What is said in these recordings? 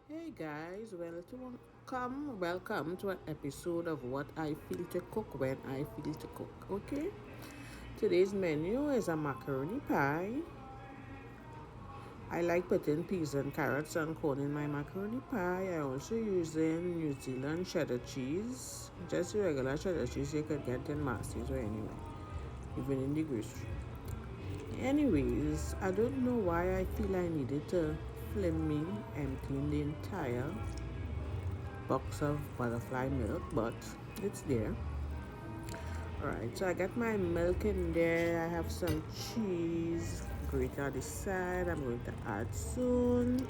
Hey guys, welcome to an episode of What I Feel to Cook When I Feel to Cook. Okay, today's menu is a macaroni pie. I like putting peas and carrots and corn in my macaroni pie. I also using New Zealand cheddar cheese, just the regular cheddar cheese you could get in Macy's or anywhere, even in the grocery. Anyways, I don't know why I feel I needed to film me emptying the entire box of butterfly milk, but it's there. Alright, so I got my milk in there. I have some cheese grated on the side. I'm going to add soon,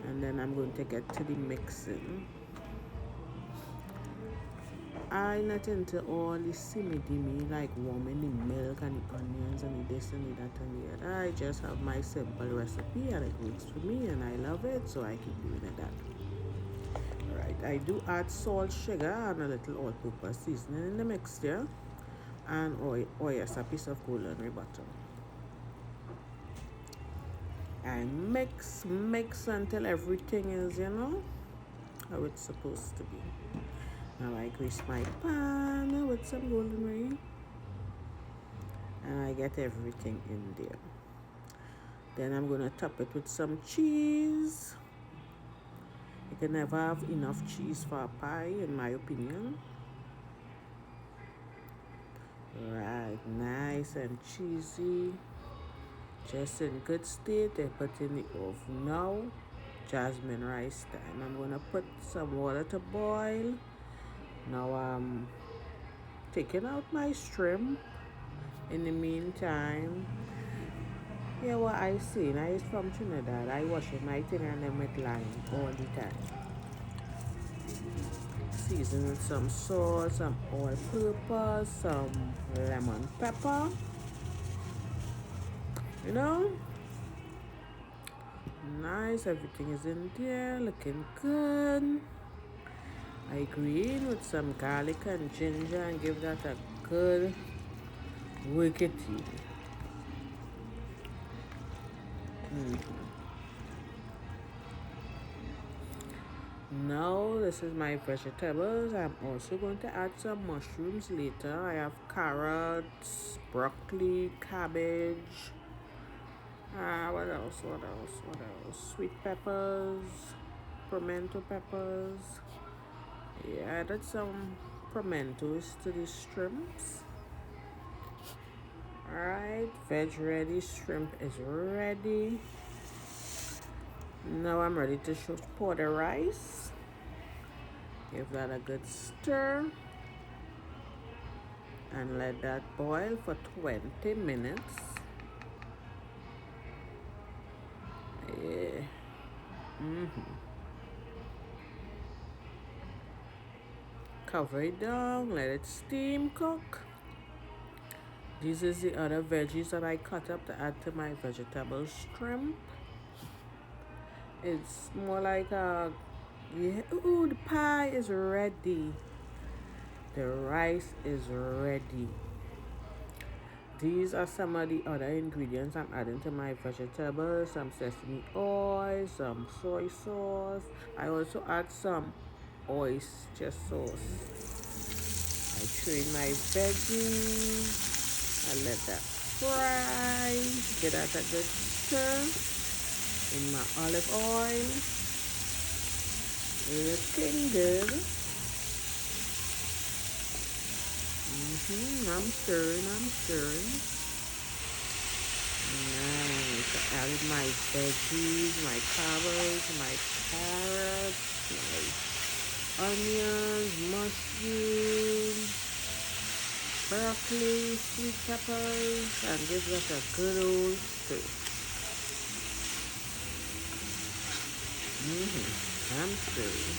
and then I'm going to get to the mixing. I not into all the simmy dimmy like warming the milk and the onions and the this and the that and the other. I just have my simple recipe and it works for me and I love it, so I keep doing it that. Right, I do add salt, sugar, and a little all-purpose seasoning in the mixture, and yes, a piece of culinary butter. I mix until everything is, how it's supposed to be. Now I grease my pan with some culinary, and I get everything in there. Then I'm gonna top it with some cheese. You can never have enough cheese for a pie, in my opinion. Right, nice and cheesy, just in good state. I put in the oven now. Jasmine rice time. I'm gonna put some water to boil. Now I'm taking out my shrimp. In the meantime, yeah, what I seen, I is from Trinidad. I wash my thing and then with lime all the time. Season with some salt, some all-purpose, some lemon pepper. You know, nice. Everything is in there, looking good. I green with some garlic and ginger and give that a good wickety. Now this is my vegetables. I'm also going to add some mushrooms later. I have carrots, broccoli, cabbage. What else? What else? What else? Sweet peppers, pimento peppers. Yeah, I added some pimentos to the shrimps. Alright, veg ready, shrimp is ready. Now I'm ready to pour the rice. Give that a good stir. And let that boil for 20 minutes. Yeah. Cover it down, let it steam cook. This is the other veggies that I cut up to add to my vegetable shrimp. It's more like a, yeah, ooh, the pie is ready. The rice is ready. These are some of the other ingredients I'm adding to my vegetables. Some sesame oil, some soy sauce. I also add some oyster sauce. I train my veggies. I let that fry. Get that a good stir in my olive oil. Looking good. I'm stirring. Nice. I added my veggies, my cabbage, my carrots, my onions, mushrooms, broccoli, sweet peppers, and give that a good old stir. I'm stirring.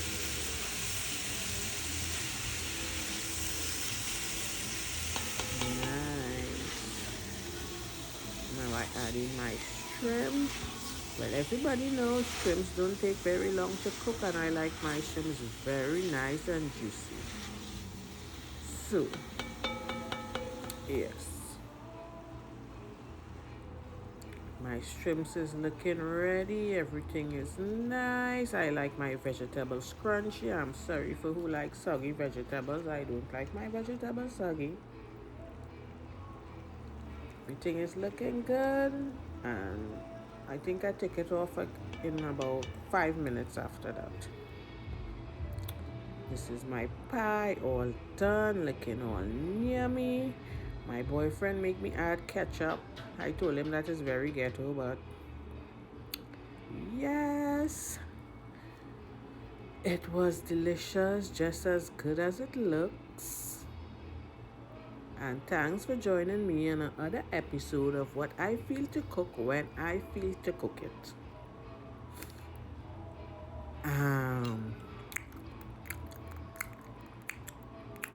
Now I add in my shrimp. Well, everybody knows shrimps don't take very long to cook, and I like my shrimps very nice and juicy. So, yes, My shrimps is looking ready. Everything is nice. I like my vegetables crunchy. I'm sorry for who likes soggy vegetables. I don't like my vegetables soggy. Everything is looking good. And I think I take it off in about 5 minutes after that. This is my pie all done, looking all yummy. My boyfriend make me add ketchup. I told him that is very ghetto, but yes, it was delicious, just as good as it looks. And thanks for joining me in another episode of What I Feel to Cook When I Feel to Cook It.